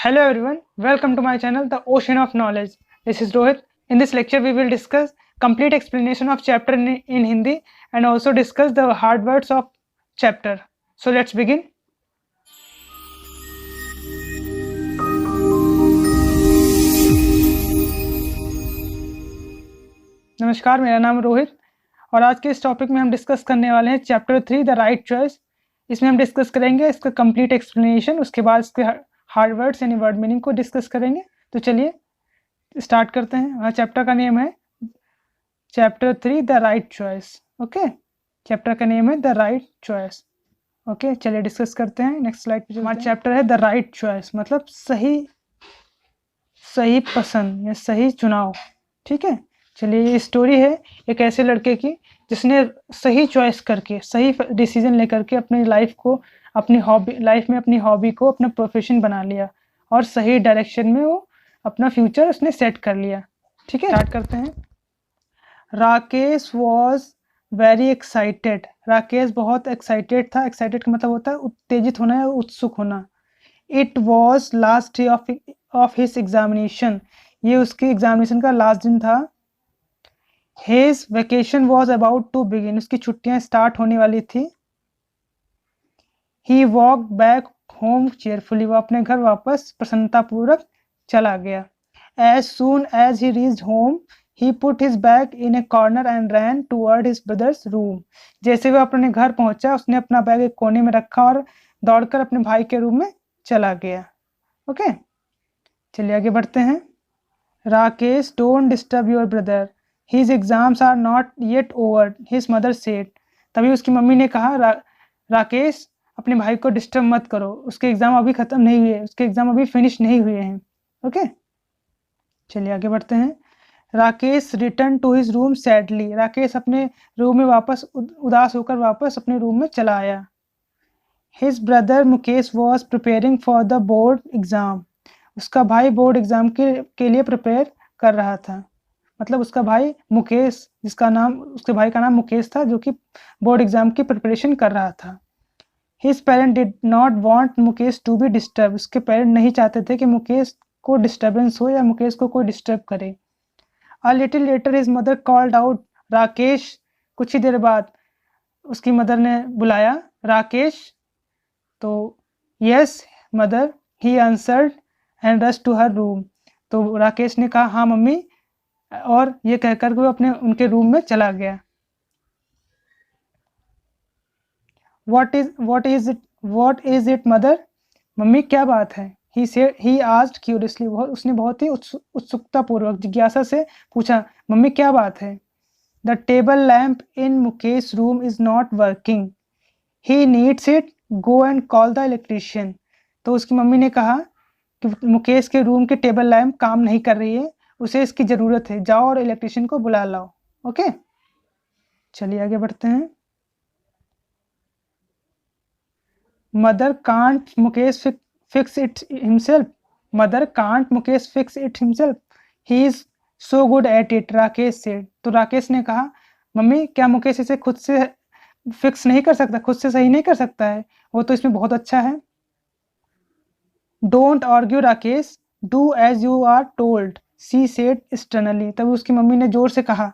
Hello everyone, welcome to my channel The Ocean of Knowledge. This is Rohit. In this lecture we will discuss complete explanation of chapter in Hindi and also discuss the hard words of chapter. So let's begin. नमस्कार, मेरा नाम रोहित और आज के इस topic में हम discuss करने वाले हैं चैप्टर 3 द राइट चॉइस। इसमें हम डिस्कस करेंगे इसका कंप्लीट एक्सप्लेनेशन, उसके बाद इसके हार्ड वर्ड्स यानी वर्ड मीनिंग को डिस्कस करेंगे। तो चलिए स्टार्ट करते हैं। हाँ, चैप्टर का नेम है chapter 3 the right choice. Okay, chapter का नेम है द राइट चॉइस। ओके, चलिए डिस्कस करते हैं। नेक्स्ट स्लाइड पे हमारा चैप्टर है द राइट चॉइस, मतलब सही पसंद या सही चुनाव। ठीक है, चलिए ये स्टोरी है एक ऐसे लड़के की जिसने सही चॉइस करके, सही डिसीजन लेकर के अपनी लाइफ को, अपनी हॉबी को अपना प्रोफेशन बना लिया और सही डायरेक्शन में वो अपना फ्यूचर उसने सेट कर लिया। ठीक है, स्टार्ट करते हैं। Rakesh was very excited. Rakesh बहुत एक्साइटेड था। एक्साइटेड का मतलब होता है उत्तेजित होना या उत्सुक होना। It was last day of his examination. ये उसके एग्जामिनेशन का लास्ट दिन था। His vacation was about to begin. उसकी छुट्टियां स्टार्ट होने वाली थी। He walked back home cheerfully. वो अपने घर वापस प्रसन्नतापूर्वक चला गया। As soon as he reached home, he put his bag in a corner and ran toward his brother's room. जैसे वो अपने घर पहुंचा, उसने अपना बैग एक कोने में रखा और दौड़कर अपने भाई के रूम में चला गया। ओके, चलिए आगे बढ़ते हैं। Rakesh, don't disturb your brother. His exams are not yet over, his mother said. तभी उसकी मम्मी ने कहा, राकेश अपने भाई को डिस्टर्ब मत करो, उसके एग्जाम अभी खत्म नहीं हुए, उसके एग्जाम अभी फिनिश नहीं हुए हैं। ओके, चलिए आगे बढ़ते हैं। Rakesh return to his room sadly. Rakesh अपने रूम में वापस उदास होकर वापस अपने रूम में चला आया। His brother Mukesh was preparing for the board exam. उसका भाई बोर्ड एग्जाम के लिए प्रिपेयर कर रहा था। मतलब उसका भाई मुकेश, उसके भाई का नाम मुकेश था, जो कि बोर्ड एग्जाम की प्रिपरेशन कर रहा था। His parent did not want Mukesh to be disturb. उसके पेरेंट नहीं चाहते थे कि मुकेश को डिस्टर्बेंस हो या मुकेश को कोई डिस्टर्ब करे। A little letter his mother called out Rakesh. कुछ ही देर बाद उसकी मदर ने बुलाया राकेश। तो yes mother, he answered and rush to her room. तो राकेश ने कहा हाँ मम्मी, और ये कहकर वो उनके रूम में चला गया। What is it mother? Mummy क्या बात है? He asked curiously. उसने बहुत ही उत्सुकता पूर्वक, जिज्ञासा से पूछा, मम्मी क्या बात है? The table lamp in Mukesh's room is not working. He needs it. Go and call the electrician. तो उसकी मम्मी ने कहा कि मुकेश के रूम के टेबल लैंप काम नहीं कर रही है, उसे इसकी जरूरत है, जाओ और इलेक्ट्रिशियन को बुला लाओ। ओके, चलिए आगे बढ़ते हैं। Mother can't Mukesh fix it himself. Mother can't Mukesh fix it himself, he is so good at it, Rakesh said. तो राकेश ने कहा मम्मी क्या मुकेश इसे खुद से फिक्स नहीं कर सकता, खुद से सही नहीं कर सकता है? वो तो इसमें बहुत अच्छा है। Don't argue Rakesh, do as you are told, she said sternly. तभी उसकी मम्मी ने जोर से कहा,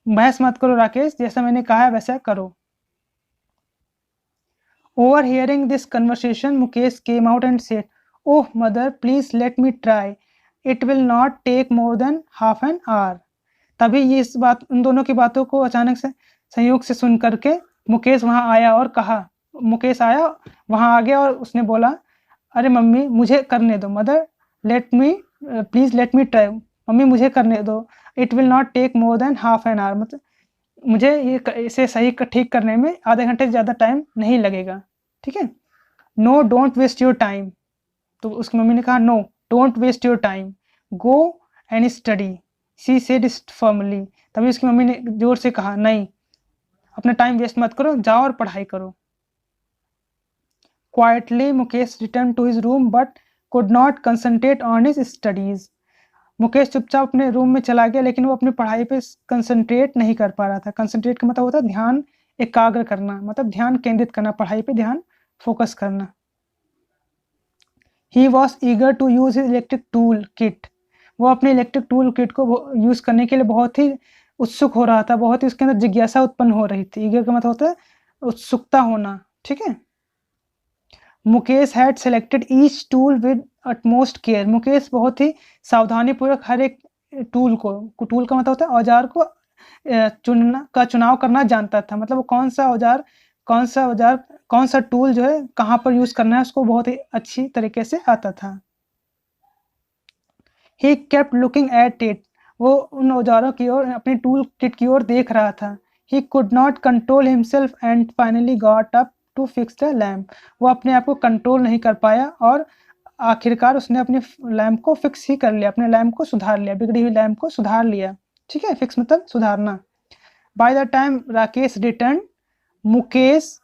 बहस मत करो राकेश, जैसा मैंने कहा है वैसा करो। Overhearing this conversation, Mukesh came out and said, "Oh mother, please let me try. It will not take more than half an hour." तभी ये इस बात, उन दोनों की बातों को अचानक से संयोग से सुन करके मुकेश वहां आया और कहा, मुकेश आया वहां आ गया और उसने बोला, अरे मम्मी मुझे करने दो, mother please let me try, mummy मुझे करने दो, it will not take more than half an hour, मतलब मुझे इसे सही ठीक करने में आधे घंटे से ज़्यादा टाइम नहीं लगेगा। ठीक है, no don't waste your time. तो उसकी मम्मी ने कहा no don't waste your time, go and study, she said formally. तभी उसकी मम्मी ने जोर से कहा नहीं, अपना टाइम वेस्ट मत करो, जाओ और पढ़ाई करो। Quietly Mukesh return to his room but could not concentrate on his studies. Mukesh चुपचाप अपने रूम में चला गया, लेकिन वो अपनी पढ़ाई पे कंसंट्रेट नहीं कर पा रहा था। कंसंट्रेट का मतलब होता है ध्यान एकाग्र करना, मतलब ध्यान केंद्रित करना, पढ़ाई पे ध्यान फोकस करना। He was eager to use his electric tool kit, वो अपने इलेक्ट्रिक टूल किट को यूज करने के लिए बहुत ही उत्सुक हो रहा था, बहुत ही उसके अंदर जिज्ञासा उत्पन्न हो रही थी। ईगर का मतलब होता है उत्सुकता होना, ठीक है। Mukesh had selected each tool with utmost care, Mukesh बहुत ही सावधानी पूर्वक हर एक टूल को, टूल का मतलब होता है औजार को चुनाव करना जानता था, मतलब वो कौन सा औजार कौन सा टूल जो है कहाँ पर यूज करना है उसको बहुत ही अच्छी तरीके से आता था। He kept looking at it, वो उन औजारों की ओर, अपनी टूल किट की ओर देख रहा था। He could not control himself and finally got up to fix the lamp, वो अपने आप को कंट्रोल नहीं कर पाया और आखिरकार उसने अपने लैंप को फिक्स ही कर लिया, अपने लैंप को सुधार लिया, बिगड़ी हुई लैंप को सुधार लिया, ठीक है। फिक्स मतलब सुधारना। By the time Rakesh returned, Mukesh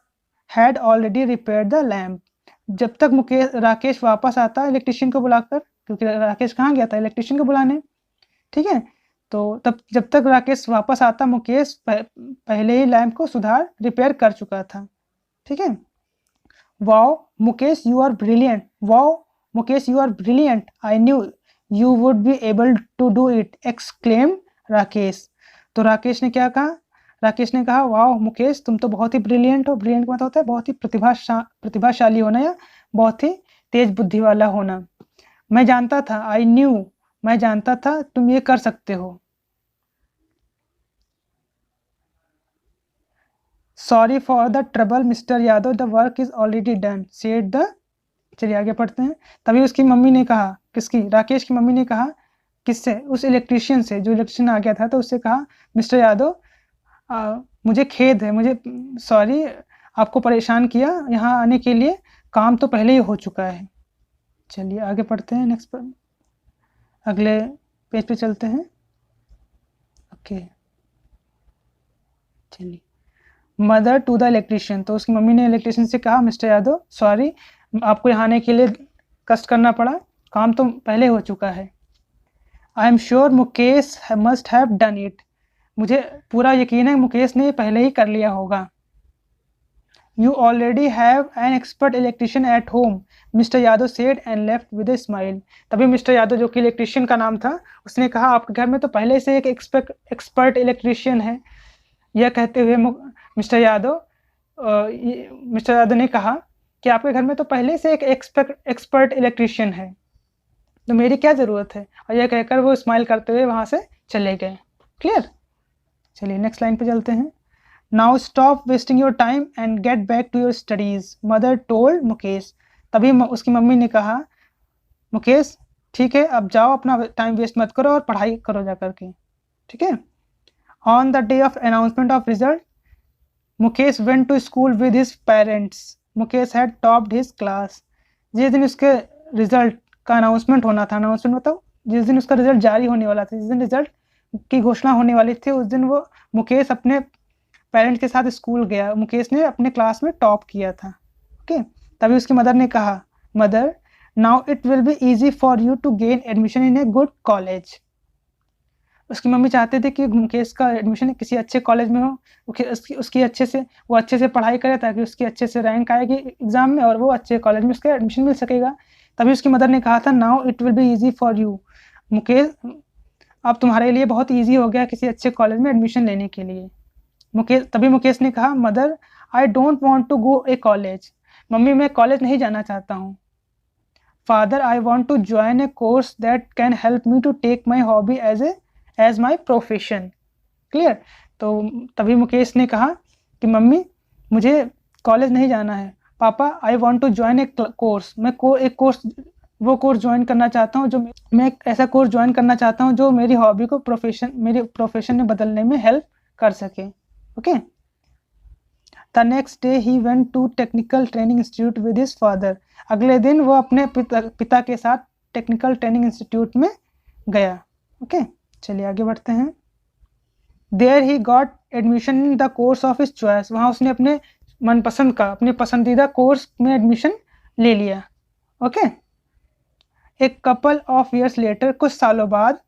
had already repaired the lamp, जब तक राकेश वापस आता इलेक्ट्रिशियन को बुलाकर, क्योंकि राकेश कहाँ गया था, इलेक्ट्रिशियन को बुलाने, ठीक है। तो तब जब तक राकेश वापस आता मुकेश पहले ही लैंप को रिपेयर कर चुका था, ठीक है। Wow Mukesh you are brilliant, wow Mukesh you are brilliant, I knew you would be able to do it, exclaim Rakesh. तो राकेश ने क्या कहा, राकेश ने कहा वाओ मुकेश तुम तो बहुत ही ब्रिलियंट हो, ब्रिलियंट का मतलब होता है बहुत ही प्रतिभाशाली होना या बहुत ही तेज बुद्धि वाला होना। मैं जानता था, आई न्यू, मैं जानता था तुम ये कर सकते हो। Sorry for the trouble mister Yadav, the work is already done, said the, चलिए आगे पढ़ते हैं। तभी उसकी मम्मी ने कहा, किसकी, राकेश की मम्मी ने कहा, किससे, उस इलेक्ट्रिशियन से, जो इलेक्ट्रिशियन आ गया था, तो उससे कहा मिस्टर यादव मुझे खेद है, मुझे सॉरी आपको परेशान किया यहाँ आने के लिए, काम तो पहले ही हो चुका है। चलिए आगे पढ़ते हैं, नेक्स्ट पर अगले पेज पे चलते हैं। ओके चलिए, मदर टू द इलेक्ट्रिशियन, तो उसकी मम्मी ने इलेक्ट्रिशियन से कहा मिस्टर यादव सॉरी आपको यहाँ आने के लिए कष्ट करना पड़ा, काम तो पहले हो चुका है। I am sure Mukesh must have done it, मुझे पूरा यकीन है मुकेश ने पहले ही कर लिया होगा। You already have an expert electrician at home, mister Yadav said and left with a smile. तभी मिस्टर यादव, जो कि इलेक्ट्रिशियन का नाम था, उसने कहा आपके घर में तो पहले से एक एक्सपर्ट इलेक्ट्रिशियन है। यह कहते हुए मिस्टर यादव ने कहा कि आपके घर में तो पहले से एक एक्सपर्ट इलेक्ट्रिशियन है, तो मेरी क्या ज़रूरत है। और यह कहकर वो स्माइल करते हुए वहाँ से चले गए। क्लियर, चलिए नेक्स्ट लाइन पे चलते हैं। Now stop wasting your time and get back to your studies, mother told Mukesh. तभी उसकी मम्मी ने कहा मुकेश ठीक है अब जाओ, अपना टाइम वेस्ट मत करो और पढ़ाई करो जा करके, ठीक है। On the day of announcement of result Mukesh went to school with his parents, Mukesh had topped his class. जिस दिन उसके रिजल्ट का अनाउंसमेंट होना था, अनाउंसमेंट मतलब जिस दिन उसका रिजल्ट जारी होने वाला था, जिस दिन रिजल्ट की घोषणा होने वाली थी, उस दिन वो मुकेश अपने पेरेंट्स के साथ स्कूल गया। मुकेश ने अपने क्लास में टॉप किया था, ओके। तभी उसकी मदर ने कहा mother now it will be easy for you to gain admission in a good college. उसकी मम्मी चाहते थे कि मुकेश का एडमिशन किसी अच्छे कॉलेज में हो, उसकी अच्छे से पढ़ाई करे ताकि उसकी अच्छे से रैंक आएगी एग्जाम में और वो अच्छे कॉलेज में उसका एडमिशन मिल सकेगा। तभी उसकी मदर ने कहा था now it will be easy for you, Mukesh अब तुम्हारे लिए बहुत ईजी हो गया किसी अच्छे कॉलेज में एडमिशन लेने के लिए। तभी मुकेश ने कहा mother I don't want to go a college, mummy मैं कॉलेज नहीं जाना चाहता हूँ। Father I want to join a course that can help me to take my hobby as my profession. Clear, तो तभी मुकेश ने कहा कि मम्मी मुझे कॉलेज नहीं जाना है, पापा I want to join a course, मैं वो कोर्स ज्वाइन करना चाहता हूँ, जो मैं एक ऐसा कोर्स ज्वाइन करना चाहता हूँ जो मेरी हॉबी को मेरे प्रोफेशन में बदलने में हेल्प कर सके, okay. The next day he went to technical training institute with his father, अगले दिन वो अपने पिता के साथ टेक्निकल ट्रेनिंग इंस्टीट्यूट में गया, ओके। चलिए आगे बढ़ते हैं। There he got admission in the course of his choice, वहाँ उसने अपने मनपसंद का, अपने पसंदीदा कोर्स में एडमिशन ले लिया, ओके। एक कपल ऑफ ईयर्स लेटर, कुछ सालों बाद,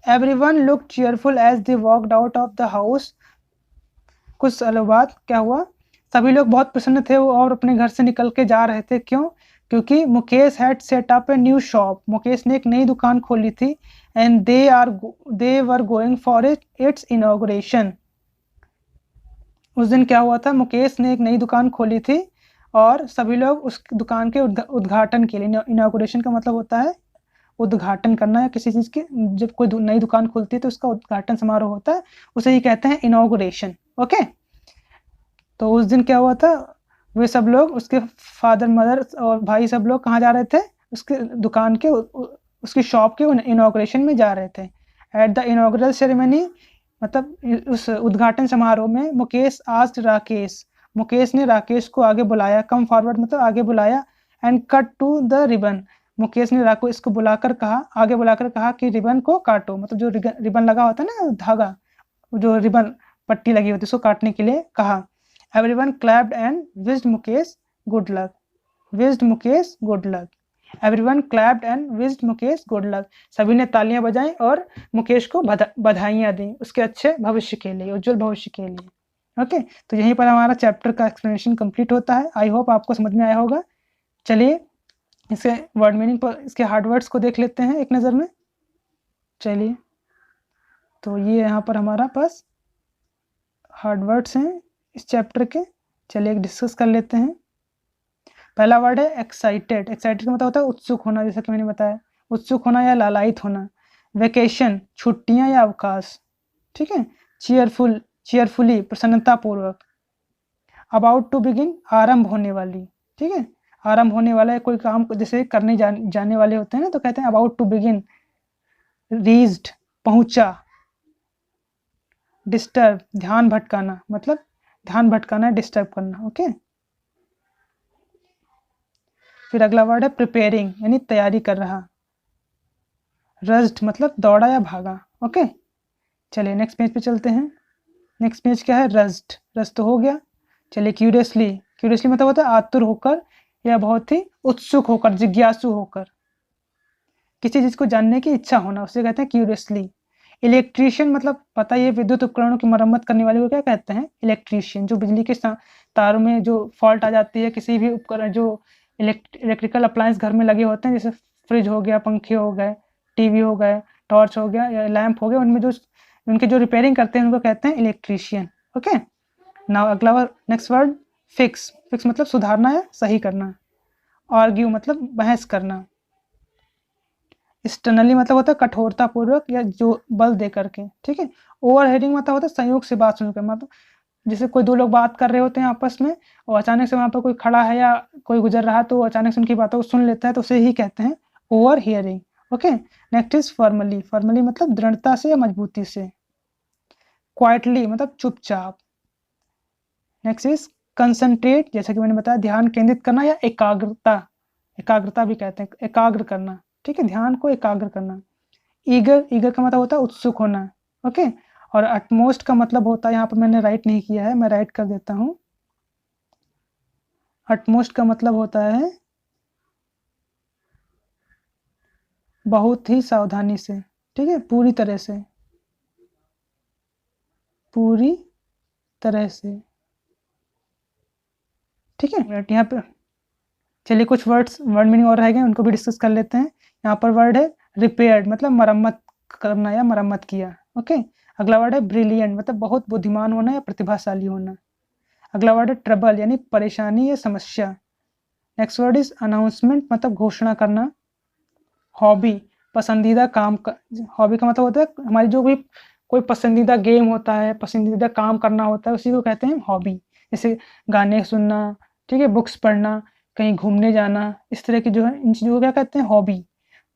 everyone look cheerful as they walked out of the house, कुछ सालों बाद क्या हुआ, सभी लोग बहुत प्रसन्न थे और अपने घर से निकल के जा रहे थे। क्यों, क्योंकि Mukesh had set up a new shop, Mukesh ने एक नई दुकान खोली थी, and they were going for its inauguration. उस दिन क्या हुआ था, मुकेश ने एक नई दुकान खोली थी और सभी लोग उस दुकान के उद्घाटन के लिए, इनॉग्रेशन का मतलब होता है उद्घाटन करना है किसी चीज़ की, जब कोई नई दुकान खुलती है तो उसका उद्घाटन समारोह होता है, उसे ही कहते हैं इनॉग्रेशन। ओके, तो उस दिन क्या हुआ था, वे सब लोग, उसके फादर मदर और भाई सब लोग कहाँ जा रहे थे, उसके दुकान के उसकी शॉप के इनॉग्रेशन में जा रहे थे। एट द इनॉग्रल सेरेमनी, मतलब उस उद्घाटन समारोह में, मुकेश आस्क्ड राकेश, मुकेश ने राकेश को आगे बुलाया, कम फॉरवर्ड मतलब आगे बुलाया, and cut to the ribbon, Mukesh ने राकेश को बुलाकर कहा, आगे बुलाकर कहा कि रिबन को काटो, मतलब जो रिबन लगा होता है ना, धागा, जो रिबन पट्टी लगी होती है उसको काटने के लिए कहा। Everyone clapped and wished Mukesh good luck. Wished Mukesh good luck. Everyone clapped and wished Mukesh good luck. सभी ने तालियां बजाई और मुकेश को बधाइयां दी उसके अच्छे भविष्य के लिए, उज्जवल भविष्य के लिए। ओके, तो यहीं पर हमारा चैप्टर का एक्सप्लेनेशन कंप्लीट होता है। आई होप आपको समझ में आया होगा। चलिए इसके वर्ड मीनिंग पर, इसके हार्ड वर्ड्स को देख लेते हैं एक नज़र में। चलिए, तो ये यहाँ पर हमारा पास हार्ड वर्ड्स हैं इस चैप्टर के। चलिए एक डिस्कस कर लेते हैं। पहला वर्ड है एक्साइटेड। एक्साइटेड का मतलब होता है उत्सुक होना, जैसा कि मैंने बताया, उत्सुक होना या लालायित होना। वेकेशन, छुट्टियां या अवकाश, ठीक है। चीयरफुल, चीयरफुली, प्रसन्नतापूर्वक। अबाउट टू बिगिन, आरंभ होने वाली, ठीक है। आरंभ होने वाला है कोई काम, जैसे करने जाने वाले होते हैं ना, तो कहते हैं अबाउट टू बिगिन। रीच्ड, पहुंचा। डिस्टर्ब, ध्यान भटकाना, मतलब ध्यान भटकाना है, डिस्टर्ब करना। ओके, फिर अगला वर्ड है प्रिपेयरिंग, यानी तैयारी कर रहा। रस्ड मतलब दौड़ा या भागा। ओके, चलिए नेक्स्ट पेज पे चलते हैं। नेक्स्ट पेज क्या है, रस्ड, रस्ट तो हो गया। चलिए क्यूरियसली, क्यूरियसली मतलब होता है आतुर होकर या बहुत ही उत्सुक होकर, जिज्ञासु होकर, किसी चीज को जानने की इच्छा होना, उसे कहते हैं क्यूरियसली। इलेक्ट्रीशियन मतलब पता ही है, विद्युत उपकरणों की मरम्मत करने वाले को क्या कहते हैं, इलेक्ट्रीशियन। जो बिजली के तारों में जो फॉल्ट आ जाती है, किसी भी उपकरण, जो इलेक्ट्रिकल अप्लायंस घर में लगे होते हैं, जैसे फ्रिज हो गया, पंखे हो गए, टीवी हो गए, टॉर्च हो गया या लैंप हो गया, उनमें जो उनके जो रिपेयरिंग करते हैं उनको कहते हैं इलेक्ट्रीशियन। ओके, नाउ अगला word, next word fix. Fix मतलब सुधारना या सही करना। आर्ग्यू मतलब बहस करना। स्टर्नली मतलब होता है कठोरता पूर्वक या जो बल दे करके, ठीक है। ओवर हेडिंग मतलब होता है संयोग से बात सुनकर, मतलब जैसे कोई दो लोग बात कर रहे होते हैं आपस में और अचानक से वहां पर कोई खड़ा है या कोई गुजर रहा है तो अचानक से उनकी बातों को सुन लेता है, तो उसे ही कहते हैं over hearing. Okay, next is formally. Formally मतलब दृढ़ता से या मजबूती से। क्वाइटली मतलब चुपचाप। नेक्स्ट इज कंसंट्रेट, जैसा कि मैंने बताया ध्यान केंद्रित करना या एकाग्रता, एकाग्रता भी कहते हैं, एकाग्र करना, ठीक है, ध्यान को एकाग्र करना। ईगर, ईगर का मतलब होता है उत्सुक होना। ओके, और अटमोस्ट का मतलब होता है, यहाँ पर मैंने राइट नहीं किया है, मैं राइट कर देता हूँ। अटमोस्ट का मतलब होता है बहुत ही सावधानी से, ठीक है, पूरी तरह से, पूरी तरह से, ठीक है। यहाँ पे चलिए कुछ वर्ड मीनिंग और रह गए, उनको भी डिस्कस कर लेते हैं। यहाँ पर वर्ड है रिपेयर्ड, मतलब मरम्मत करना या मरम्मत किया। ओके, अगला वर्ड है ब्रिलियंट, मतलब बहुत बुद्धिमान होना या प्रतिभाशाली होना। अगला वर्ड है ट्रबल, यानी परेशानी या समस्या। नेक्स्ट वर्ड इज अनाउंसमेंट, मतलब घोषणा करना। हॉबी, पसंदीदा काम का, हॉबी का मतलब होता है हमारी जो भी कोई पसंदीदा गेम होता है, पसंदीदा काम करना होता है, उसी को कहते हैं हॉबी। जैसे गाने सुनना, ठीक है, बुक्स पढ़ना, कहीं घूमने जाना, इस तरह की जो है इन चीज़ों को क्या कहते हैं, हॉबी।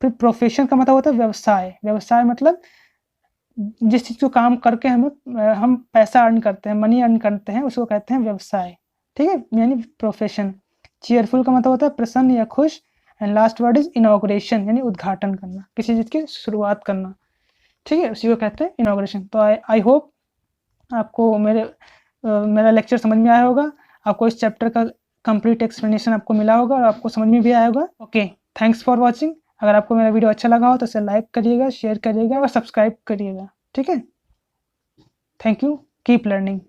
फिर प्रोफेशन का मतलब होता है व्यवसाय। व्यवसाय मतलब जिस चीज़ को काम करके हम पैसा अर्न करते हैं, मनी अर्न करते हैं, उसको कहते हैं व्यवसाय, ठीक है, यानी प्रोफेशन। चीयरफुल का मतलब होता है प्रसन्न या खुश। And last word is inauguration, यानी उद्घाटन करना, किसी चीज़ की शुरुआत करना, ठीक है, उसी को कहते हैं इनॉग्रेशन। तो आई होप आपको मेरा लेक्चर समझ में आया होगा, आपको इस चैप्टर का कंप्लीट एक्सप्लेनेशन आपको मिला होगा और आपको समझ में भी आया होगा। Okay, thanks for watching. अगर आपको मेरा वीडियो अच्छा लगा हो तो इसे लाइक करिएगा, शेयर करिएगा और सब्सक्राइब करिएगा, ठीक है। Thank you, keep learning.